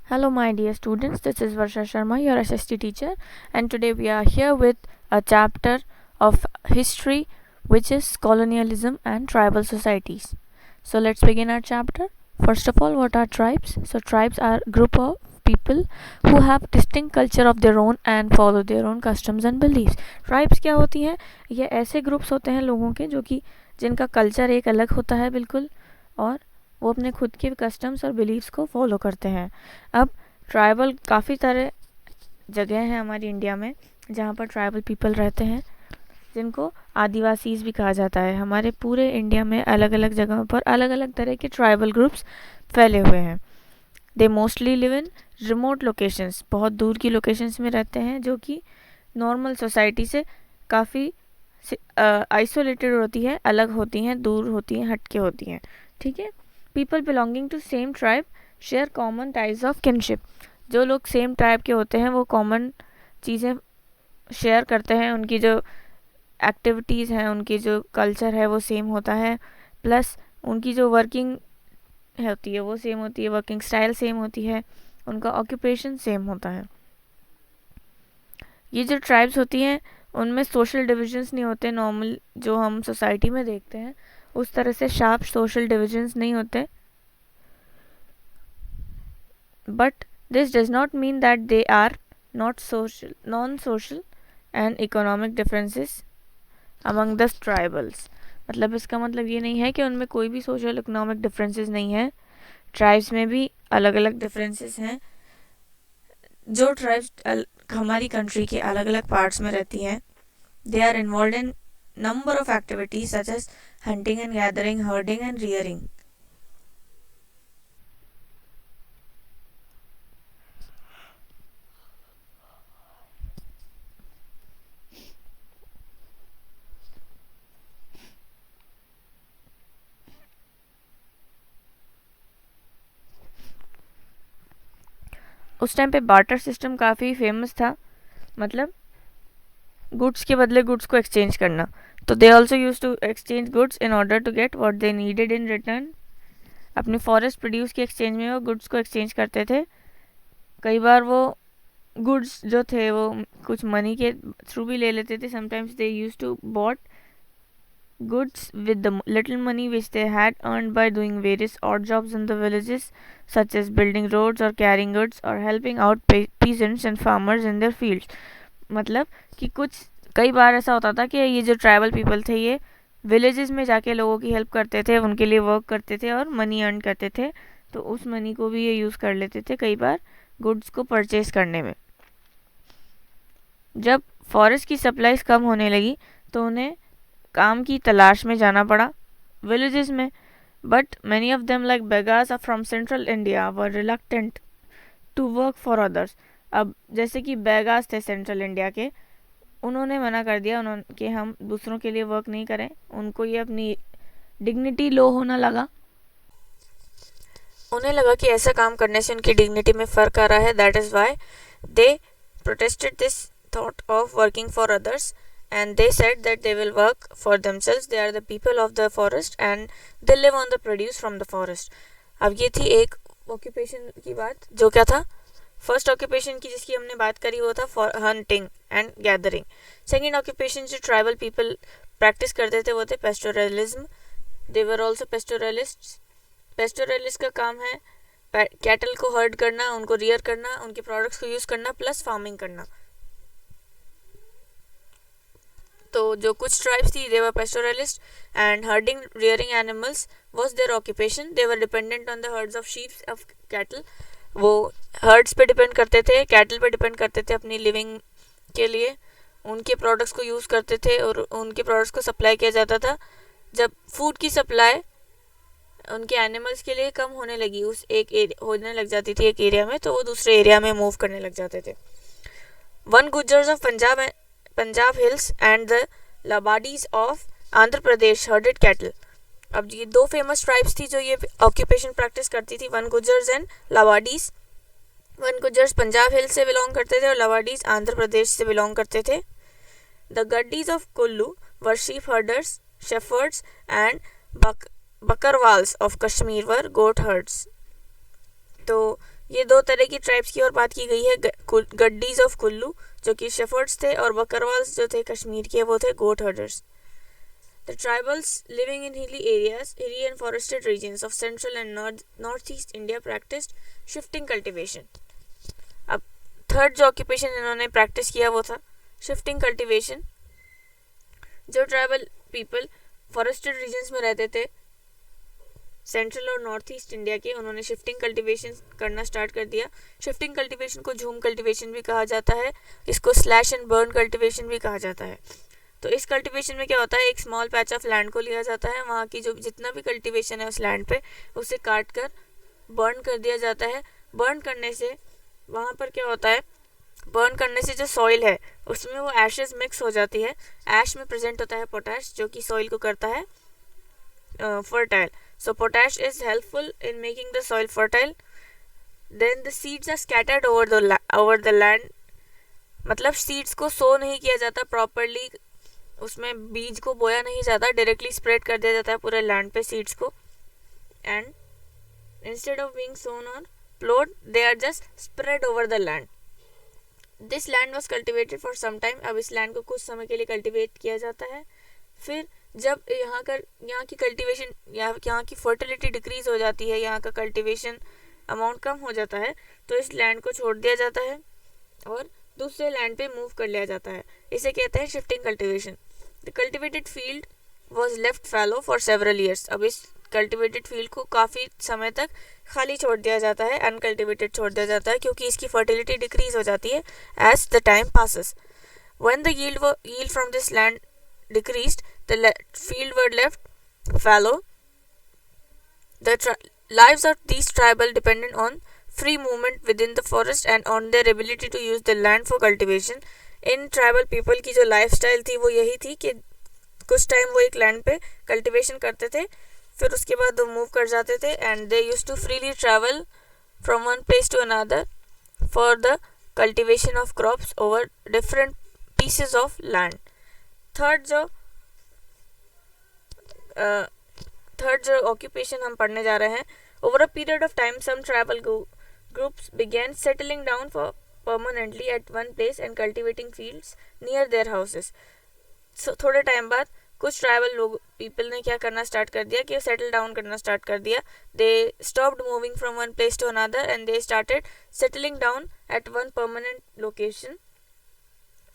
Hello, my dear students. This is Varsha Sharma, your SST teacher, and today we are here with a chapter of history, which is colonialism and tribal societies. So, let's begin our chapter. First of all, what are tribes? So, tribes are a group of people who have distinct culture of their own and follow their own customs and beliefs. Tribes क्या होती हैं? ये ऐसे groups होते हैं लोगों के जो कि जिनका कल्चर एक अलग होता है बिल्कुल, और वो अपने खुद के कस्टम्स और बिलीव्स को फॉलो करते हैं. अब ट्राइबल काफ़ी सारे जगह हैं हमारी इंडिया में जहाँ पर ट्राइबल पीपल रहते हैं, जिनको आदिवासीज भी कहा जाता है. हमारे पूरे इंडिया में अलग अलग जगहों पर अलग अलग तरह के ट्राइबल ग्रुप्स फैले हुए हैं. They mostly live in remote locations, बहुत दूर की लोकेशंस में रहते हैं जो कि नॉर्मल सोसाइटी से काफ़ी आइसोलेटेड होती है, अलग होती हैं, दूर होती हैं, हटके होती हैं. ठीक है. People belonging to same tribe share common ties of kinship. जो लोग सेम ट्राइब के होते हैं वो कॉमन चीज़ें शेयर करते हैं, उनकी जो एक्टिविटीज़ हैं, उनकी जो कल्चर है वो सेम होता है, प्लस उनकी जो वर्किंग होती है वो सेम होती है, वर्किंग स्टाइल सेम होती है, उनका ऑक्यूपेशन सेम होता है. ये जो ट्राइब्स होती हैं उनमें सोशल डिविजन्स नहीं होते नॉर्मल जो हम सोसाइटी में देखते हैं, उस तरह से शार्प सोशल डिविजन्स नहीं होते. But this does not mean that they are not social, non social and economic differences among the tribals. मतलब इसका मतलब ये नहीं है कि उनमें कोई भी सोशल इकोनॉमिक डिफरेंसेस नहीं है. ट्राइब्स में भी अलग अलग डिफरेंसेस हैं. जो ट्राइब्स हमारी कंट्री के अलग अलग पार्ट्स में रहती हैं, they are involve in number of activities such as hunting and gathering, herding and rearing. उस टाइम पे बार्टर सिस्टम काफ़ी फेमस था, मतलब गुड्स के बदले गुड्स को एक्सचेंज करना. तो they also use to exchange goods in order to get what they needed in return. अपनी फॉरेस्ट प्रोड्यूस के एक्सचेंज में वो गुड्स को एक्सचेंज करते थे. कई बार वो गुड्स जो थे वो कुछ मनी के थ्रू भी ले लेते थे. Sometimes they use to bought goods with the little money which they had earned by doing various odd jobs in the villages, such as building roads or carrying goods or helping out peasants and farmers in their fields. मतलब कि कुछ कई बार ऐसा होता था कि ये जो ट्राइबल पीपल थे ये विलेजेस में जाके लोगों की हेल्प करते थे, उनके लिए वर्क करते थे और मनी अर्न करते थे. तो उस मनी को भी ये यूज़ कर लेते थे कई बार गुड्स को परचेज करने में. जब फॉरेस्ट की सप्लाईज कम होने लगी तो उन्हें काम की तलाश में जाना पड़ा विलेजेस में. But many of them like Baigas from central India were reluctant to work for others. अब जैसे कि बेगास थे सेंट्रल इंडिया के, उन्होंने मना कर दिया उन्होंने कि हम दूसरों के लिए वर्क नहीं करें. उनको ये अपनी डिग्निटी लो होना लगा. उन्हें लगा कि ऐसा काम करने से उनकी डिग्निटी में फ़र्क आ रहा है. That is why they protested this thought of working for others. And they said that they will work for themselves. They are the people of the forest and they live on the produce from the forest. अब ये थी एक occupation की बात. जो क्या था? First occupation की जिसकी हमने बात करी वो था for hunting and gathering. Second occupation जो ट्राइबल पीपल प्रैक्टिस करते थे वो थे pastoralism. They were also pastoralists. Pastoralist का काम है कैटल को हर्ड करना, उनको रियर करना, उनके प्रोडक्ट्स को यूज़ करना, प्लस फार्मिंग करना. तो जो कुछ ट्राइब्स थी they were pastoralist and herding rearing animals was their occupation. They were dependent on the herds of sheep of cattle. वो हर्ड्स पे डिपेंड करते थे, कैटल पे डिपेंड करते थे अपनी लिविंग के लिए. उनके प्रोडक्ट्स को यूज़ करते थे और उनके प्रोडक्ट्स को सप्लाई किया जाता था. जब फूड की सप्लाई उनके एनिमल्स के लिए कम होने लगी, उस एक होने लग जाती थी एक एरिया में, तो वो दूसरे एरिया में मूव करने लग जाते थे. Van Gujjars of Punjab hills and the Labadis of Andhra Pradesh herded cattle. अब ये दो फेमस ट्राइब्स थी जो ये ऑक्यूपेशन प्रैक्टिस करती थी, वन गुजर्स एंड लाबाडीज. वन गुजर्स पंजाब हिल्स से बिलोंग करते थे और लाबाडीज आंध्र प्रदेश से बिलोंग करते थे. The Gaddis of Kullu were sheep herders, shepherds and Bakarwals of Kashmir were goat herds. तो ये दो तरह की ट्राइब्स की और बात की गई है, गड्डीज ऑफ कुल्लू जो कि शेफर्ड्स थे, और बकरवाल्स जो थे कश्मीर के, वो थे गोट herders. The tribals living in hilly and forested regions of central and northeast India practiced shifting cultivation. अब थर्ड जो ऑक्यूपेशन इन्होंने प्रैक्टिस किया वो था शिफ्टिंग कल्टीवेशन. जो ट्राइबल पीपल फॉरेस्टेड रीजन्स में रहते थे सेंट्रल और नॉर्थ ईस्ट इंडिया के, उन्होंने शिफ्टिंग कल्टीवेशन करना स्टार्ट कर दिया. शिफ्टिंग कल्टीवेशन को झूम कल्टीवेशन भी कहा जाता है, इसको स्लैश एंड बर्न कल्टीवेशन भी कहा जाता है. तो इस कल्टीवेशन में क्या होता है, एक स्मॉल पैच ऑफ लैंड को लिया जाता है, वहाँ की जो जितना भी कल्टीवेशन है उस लैंड पे उसे काट कर बर्न कर दिया जाता है. बर्न करने से वहाँ पर क्या होता है, बर्न करने से जो सॉइल है उसमें वो एशेस मिक्स हो जाती है. ऐश में प्रेजेंट होता है पोटैश जो कि सॉइल को करता है fertile. So potash is helpful in making the soil fertile. Then the seeds are scattered over the land. मतलब सीड्स को सो नहीं किया जाता प्रॉपरली, उसमें बीज को बोया नहीं जाता, डायरेक्टली स्प्रेड कर दिया जाता है पूरे लैंड पे सीड्स को. And instead of being sown और ploughed they are just spread over the land. This land was cultivated for some time. अब इस लैंड को कुछ समय के लिए कल्टिवेट किया जाता है. फिर जब यहाँ की कल्टीवेशन यहाँ की फर्टिलिटी डिक्रीज हो जाती है, यहाँ का कल्टीवेशन अमाउंट कम हो जाता है, तो इस लैंड को छोड़ दिया जाता है और दूसरे लैंड पे मूव कर लिया जाता है. इसे कहते हैं shifting cultivation. The cultivated field was left fallow for several years. अब इस कल्टिवेटेड फील्ड को काफ़ी समय तक खाली छोड़ दिया जाता है, अनकल्टिवेटेड छोड़ दिया जाता है, क्योंकि इसकी फर्टिलिटी डिक्रीज हो जाती है as the time passes. When the yield from this land decreased, the field were left fallow. The lives of these tribal depended on free movement within the forest and on their ability to use the land for cultivation. In tribal people की जो lifestyle थी वो यही थी कि कुछ time वो एक लैंड पे कल्टीवेशन करते थे, फिर उसके बाद वो मूव कर जाते थे, and they used to freely travel from one place to another for the cultivation of crops over different pieces of land. Third जो ऑक्यूपेशन हम पढ़ने जा रहे हैं, over a period of time some tribal groups begin settling down for permanently at one place and cultivating fields near their houses. थोड़े time बाद कुछ tribal लोग पीपल ने क्या करना स्टार्ट कर दिया कि सेटल डाउन करना स्टार्ट कर दिया. They stopped moving from one place to another and they started settling down at one permanent location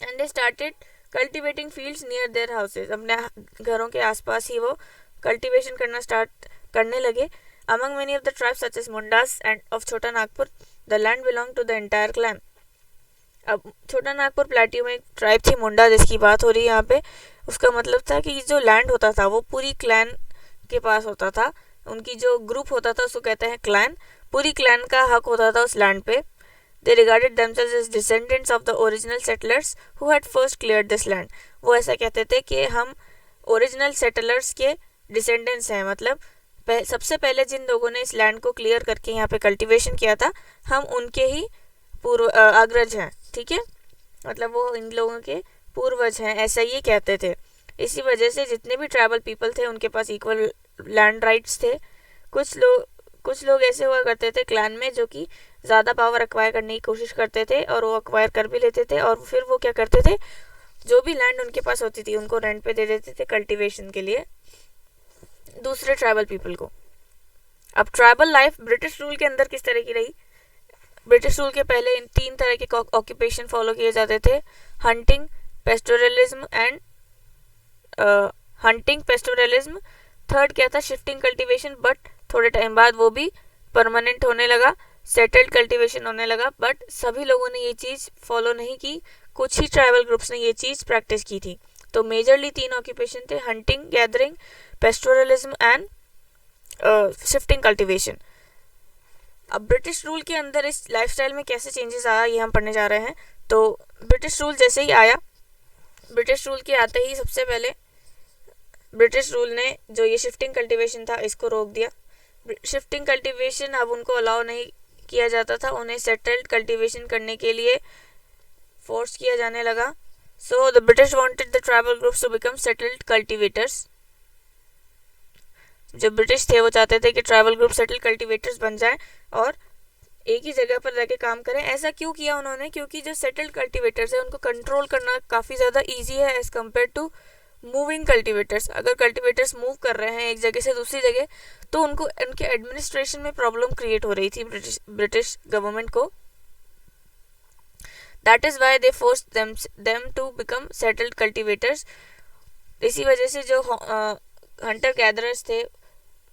and they started cultivating fields near their houses. अपने घरों के आसपास ही वो कल्टिवेशन करना स्टार्ट करने लगे. Among many of the tribes such as Mundas and of Chota Nagpur the land belong to the entire clan. अब Chota Nagpur plateau में एक ट्राइब थी मुंडा जिसकी बात हो रही है यहाँ पे. उसका मतलब था कि जो लैंड होता था वो पूरी क्लैन के पास होता था. उनकी जो ग्रुप होता था उसको कहते हैं क्लैन. पूरी क्लैन का हक होता था उस लैंड पे. They regarded themselves as descendants of the original settlers who had first cleared this land. वो ऐसा कहते थे कि हम ओरिजिनल सेटलर्स के डिसेंडेंट्स हैं, मतलब सबसे पहले जिन लोगों ने इस लैंड को क्लियर करके यहाँ पे कल्टीवेशन किया था हम उनके ही अग्रज हैं. ठीक है, मतलब वो इन लोगों के पूर्वज हैं, ऐसा ये कहते थे. इसी वजह से जितने भी ट्राइबल पीपल थे उनके पास इक्वल लैंड राइट्स थे. कुछ लोग ऐसे हुआ करते थे क्लैन में जो कि ज़्यादा पावर एक्वायर करने की कोशिश करते थे और वो एक्वायर कर भी लेते थे, और फिर वो क्या करते थे, जो भी लैंड उनके पास होती थी उनको रेंट पे दे देते थे कल्टीवेशन के लिए दूसरे ट्राइबल पीपल को. अब ट्राइबल लाइफ ब्रिटिश रूल के अंदर किस तरह की रही. ब्रिटिश रूल के पहले इन 3 तरह के ऑक्यूपेशन फॉलो किए जाते थे, हंटिंग, पेस्टोरलिज्म. थर्ड क्या था, शिफ्टिंग कल्टीवेशन, बट थोड़े टाइम बाद वो भी परमानेंट होने लगा, सेटल्ड कल्टीवेशन होने लगा. बट सभी लोगों ने ये चीज़ फॉलो नहीं की, कुछ ही ट्राइबल ग्रुप्स ने ये चीज़ प्रैक्टिस की थी. तो मेजरली 3 ऑक्यूपेशन थे, hunting, gathering, pastoralism and shifting cultivation. अब ब्रिटिश रूल के अंदर इस लाइफस्टाइल में कैसे चेंजेस आया ये हम पढ़ने जा रहे हैं. तो ब्रिटिश रूल जैसे ही आया, ब्रिटिश रूल के आते ही सबसे पहले ब्रिटिश रूल ने जो ये शिफ्टिंग कल्टीवेशन था इसको रोक दिया. शिफ्टिंग कल्टीवेशन अब उनको अलाउ नहीं किया जाता था, उन्हें सेटल्ड कल्टीवेशन करने के लिए फोर्स किया जाने लगा. So the British wanted the tribal groups to become settled cultivators. जो ब्रिटिश थे वो चाहते थे कि ट्राइबल ग्रुप सेटल्ड कल्टीवेटर्स बन जाए और एक ही जगह पर रह के काम करें। ऐसा क्यों किया उन्होंने? क्योंकि जो सेटल्ड कल्टीवेटर्स है उनको कंट्रोल करना काफ़ी ज़्यादा ईजी है as compare to moving cultivators. अगर कल्टीवेटर्स मूव कर रहे हैं एक जगह से दूसरी जगह तो उनको उनके एडमिनिस्ट्रेशन में प्रॉब्लम क्रिएट हो रही थी ब्रिटिश गवर्नमेंट को। That is why they force them to become settled cultivators. इसी वजह से जो हंटर गैदरर्स थे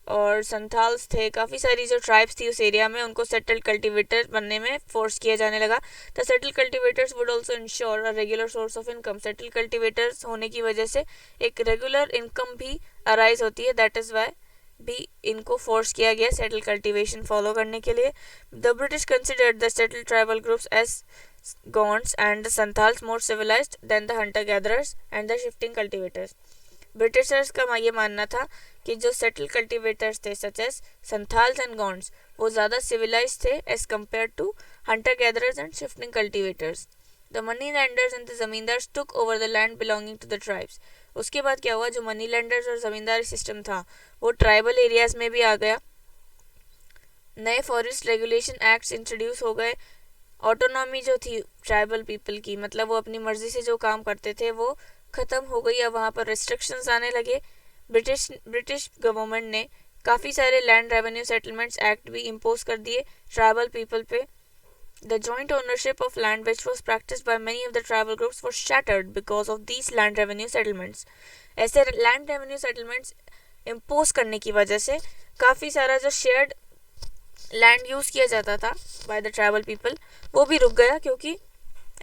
और संथाल्स थे, काफ़ी सारी जो ट्राइब्स थी उस एरिया में, उनको सेटल्ड कल्टीवेटर बनने में फोर्स किया जाने लगा। The settled cultivators would also ensure a regular source of income. Settled cultivators होने की वजह से एक रेगुलर इनकम भी अराइज होती है। दैट इज़ वाई भी इनको फोर्स किया गया सेटल कल्टीवेशन फॉलो करने के लिए। The British considered the settled tribal groups as Gonds and the Santals more civilized than the hunter gatherers and the shifting cultivators. Britishers का ये मानना था कि जो सेटल कल्टीवेटर्स थे such as Santhals and Gonds वो ज़्यादा सिविलाइज थे as compare to hunter gatherers and shifting cultivators. The money lenders and the zamindars took over the land belonging to the tribes. उसके बाद क्या हुआ? जो मनी लैंडर्स और जमींदारी सिस्टम था वो ट्राइबल एरियाज में भी आ गया। नए फॉरेस्ट रेगुलेशन एक्ट्स इंट्रोड्यूस हो गए। ऑटोनॉमी जो थी ट्राइबल पीपल की, मतलब वो अपनी मर्जी से जो काम करते थे, वो ख़त्म हो गई। अब वहाँ पर रिस्ट्रिक्शंस आने लगे। ब्रिटिश गवर्नमेंट ने काफ़ी सारे लैंड रेवेन्यू सेटलमेंट्स एक्ट भी इम्पोज कर दिए ट्राइबल पीपल पे। The joint ownership of land which was practised by many of the tribal groups was shattered because of these land revenue settlements. ऐसे land revenue settlements impose करने की वजह से काफ़ी सारा जो शेयर्ड लैंड यूज़ किया जाता था बाय द ट्राइबल पीपल वो भी रुक गया, क्योंकि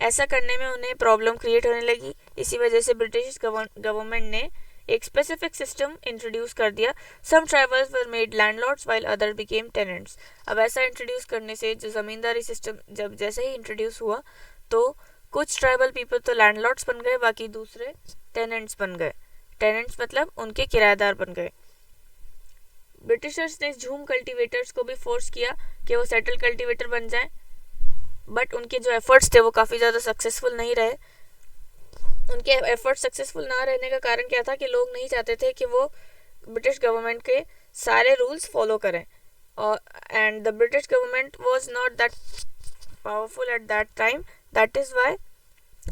ऐसा करने में उन्हें प्रॉब्लम क्रिएट होने लगी। इसी वजह से ब्रिटिश गवर्नमेंट ने एक स्पेसिफिक सिस्टम इंट्रोड्यूस कर दिया। Some tribals were made landlords while other became tenants. अब ऐसा इंट्रोड्यूस करने से जो ज़मींदारी सिस्टम जब जैसे ही इंट्रोड्यूस हुआ तो कुछ ट्राइबल पीपल तो लैंडलॉर्ड्स बन गए, बाकी दूसरे टेनेंट्स बन गए। टेनेंट्स मतलब उनके किराएदार बन गए। ब्रिटिशर्स ने झूम कल्टीवेटर्स को भी फोर्स किया कि वो सेटल कल्टीवेटर बन जाएं, बट उनके जो एफर्ट्स थे वो काफ़ी ज़्यादा सक्सेसफुल नहीं रहे। उनके एफर्ट्स सक्सेसफुल ना रहने का कारण क्या था कि लोग नहीं चाहते थे कि वो ब्रिटिश गवर्नमेंट के सारे रूल्स फॉलो करें, और and the British government was not that powerful at that time. That is why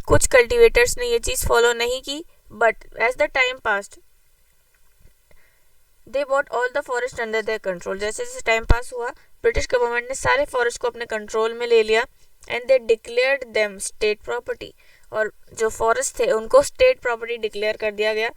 कुछ कल्टीवेटर्स ने ये चीज़ फॉलो नहीं की, but as the time passed they bought all the forest under their control. जैसे जैसे टाइम पास हुआ British government ने सारे फॉरेस्ट को अपने कंट्रोल में ले लिया and they declared them state property. और जो फॉरेस्ट थे उनको स्टेट प्रॉपर्टी डिक्लेयर कर दिया गया।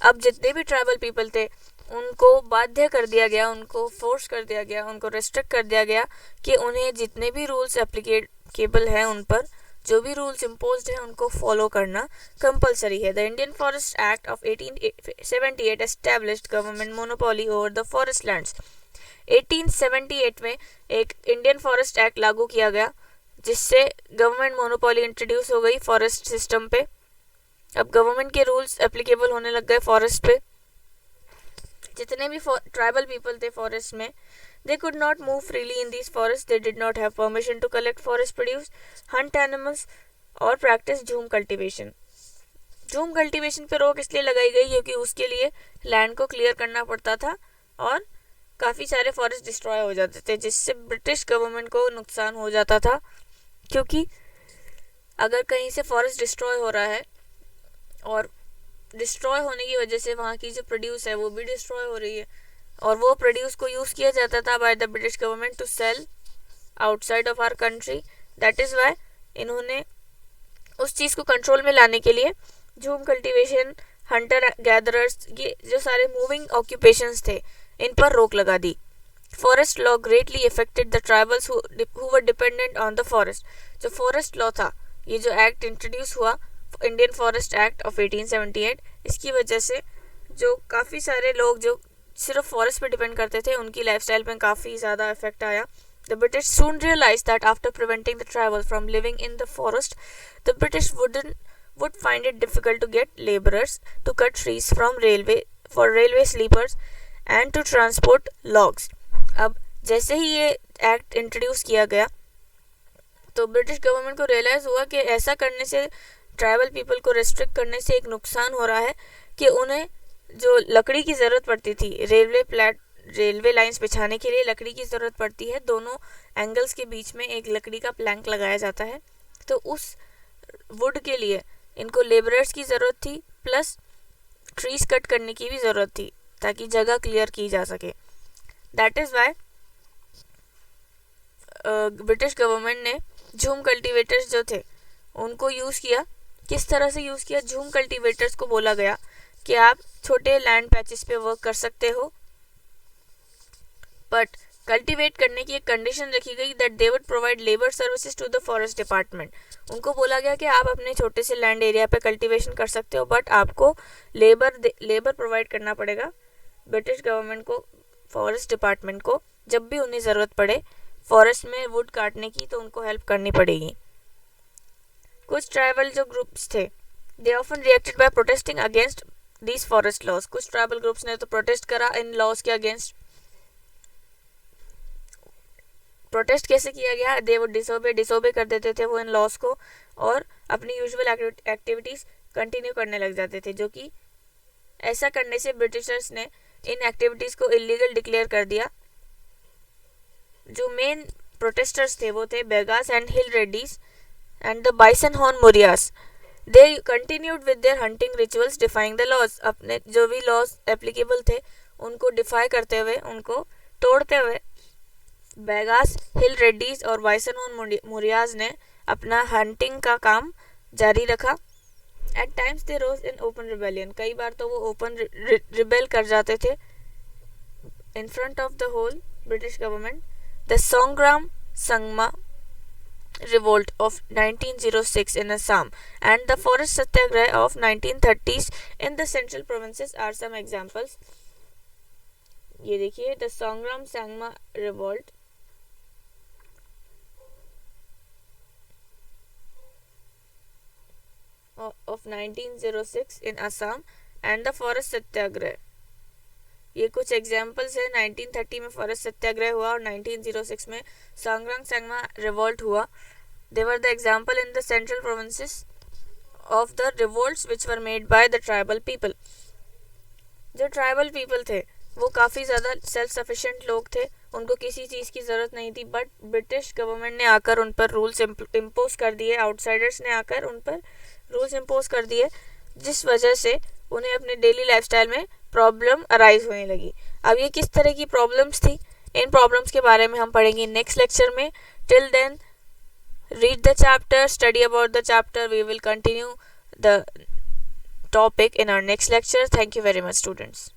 अब जितने भी ट्राइबल पीपल थे उनको बाध्य कर दिया गया, उनको फोर्स कर दिया गया, उनको रेस्ट्रिक्ट कर दिया गया कि उन्हें जितने भी रूल्स एप्लीकेबल हैं उन पर जो भी रूल्स इम्पोज्ड हैं उनको फॉलो करना कंपलसरी है। The Indian forest act of 1878 established government monopoly over the forest lands. 1878 में एक इंडियन फॉरेस्ट एक्ट लागू किया गया जिससे गवर्नमेंट मोनोपोली इंट्रोड्यूस हो गई फॉरेस्ट सिस्टम पे। अब गवर्नमेंट के रूल्स एप्लीकेबल होने लग गए फॉरेस्ट पे। जितने भी ट्राइबल पीपल थे फॉरेस्ट में, they could not move freely in these forests. They did not have permission to collect forest produce, hunt animals और practice झूम कल्टीवेशन। झूम कल्टीवेशन पे रोक इसलिए लगाई गई क्योंकि उसके लिए लैंड को क्लियर करना पड़ता था और काफ़ी सारे फॉरेस्ट डिस्ट्रॉय हो जाते थे, जिससे ब्रिटिश गवर्नमेंट को नुकसान हो जाता था। क्योंकि अगर कहीं से फॉरेस्ट डिस्ट्रॉय हो रहा है और डिस्ट्रॉय होने की वजह से वहाँ की जो प्रोड्यूस है वो भी डिस्ट्रॉय हो रही है, और वो प्रोड्यूस को यूज़ किया जाता था by the British government to sell outside of our country. That is why इन्होंने उस चीज़ को कंट्रोल में लाने के लिए झूम कल्टीवेशन, हंटर गैदरर्स, ये जो सारे मूविंग ऑक्यूपेशंस थे इन पर रोक लगा दी। Forest law greatly affected the tribals who were dependent on the forest. जो फॉरेस्ट लॉ था, ये जो एक्ट इंट्रोड्यूस हुआ इंडियन फॉरेस्ट एक्ट ऑफ 1878, इसकी वजह से जो काफ़ी सारे लोग जो सिर्फ फॉरेस्ट पे डिपेंड करते थे उनकी लाइफस्टाइल पे काफ़ी ज़्यादा इफेक्ट आया। The British soon realise that after preventing the tribal from living in the forest, the British would find it difficult to get laborers to cut trees from railway sleepers and to transport logs. अब जैसे ही ये act introduce किया गया तो British government को realise हुआ कि ऐसा करने से, ट्राइबल पीपल को रेस्ट्रिक्ट करने से एक नुकसान हो रहा है कि उन्हें जो लकड़ी की ज़रूरत पड़ती थी रेलवे लाइंस बिछाने के लिए लकड़ी की ज़रूरत पड़ती है। दोनों एंगल्स के बीच में एक लकड़ी का प्लैंक लगाया जाता है। तो उस वुड के लिए इनको लेबरर्स की ज़रूरत थी, प्लस ट्रीज कट करने की भी ज़रूरत थी ताकि जगह क्लियर की जा सके। That is Y British government ने झूम कल्टीवेटर्स जो थे उनको यूज़ किया। किस तरह से यूज़ किया? झूम कल्टीवेटर्स को बोला गया कि आप छोटे लैंड पैचेस पे वर्क कर सकते हो, बट कल्टीवेट करने की एक कंडीशन रखी गई that they would provide labour services to the forest department. उनको बोला गया कि आप अपने छोटे से लैंड एरिया पे कल्टीवेशन कर सकते हो, बट आपको लेबर प्रोवाइड करना पड़ेगा ब्रिटिश गवर्नमेंट को, फॉरेस्ट डिपार्टमेंट को। जब भी उन्हें ज़रूरत पड़े फॉरेस्ट में वुड काटने की तो उनको हेल्प करनी पड़ेगी। कुछ ट्राइबल जो ग्रुप्स थे they often reacted by protesting against these forest laws. कुछ ट्राइबल ग्रुप्स ने तो प्रोटेस्ट करा इन लॉज के अगेंस्ट। प्रोटेस्ट कैसे किया गया? दे वो डिसोबे कर देते थे वो इन लॉज को, और अपनी यूजुअल एक्टिविटीज कंटिन्यू करने लग जाते थे, जो कि ऐसा करने से ब्रिटिशर्स ने इन एक्टिविटीज को इलीगल डिक्लेयर कर दिया। जो मेन प्रोटेस्टर्स थे वो थे Baigas and hill Reddis and the bison horn Murias. They continued with their hunting rituals defying the laws. अपने जो भी लॉज एप्लीकेबल थे उनको डिफाई करते हुए, उनको तोड़ते हुए बेगास, हिल रेड्डीज और बाइसन हॉर्न मोरियाज ने अपना हंटिंग का काम जारी रखा। At times they rose in open rebellion. कई बार तो वो ओपन रिबेल कर जाते थे in front of the whole British government. The Songram Sangma revolt of 1906 in Assam and the forest satyagraha of 1930s in the central provinces are some examples. ये देखिए the Songram Sangma revolt of 1906 in Assam and the forest satyagraha। ये कुछ examples है। 1930 में forest सत्याग्रह हुआ और 1906 में Sangram Sangma revolt हुआ। They were the example in the central provinces of the revolts which were made by the tribal people. जो tribal people थे वो काफ़ी ज़्यादा सेल्फ सफिशिएंट लोग थे, उनको किसी चीज़ की ज़रूरत नहीं थी, बट ब्रिटिश गवर्नमेंट ने आकर उन पर रूल्स इम्पोज कर दिए। आउटसाइडर्स ने आकर उन पर रूल्स इम्पोज कर दिए, जिस वजह से उन्हें अपने डेली लाइफस्टाइल में प्रॉब्लम अराइज होने लगी। अब ये किस तरह की प्रॉब्लम्स थी, इन प्रॉब्लम्स के बारे में हम पढ़ेंगे नेक्स्ट लेक्चर में। Till then read the chapter, study about the chapter. We will continue the topic in our next lecture. Thank you very much, students.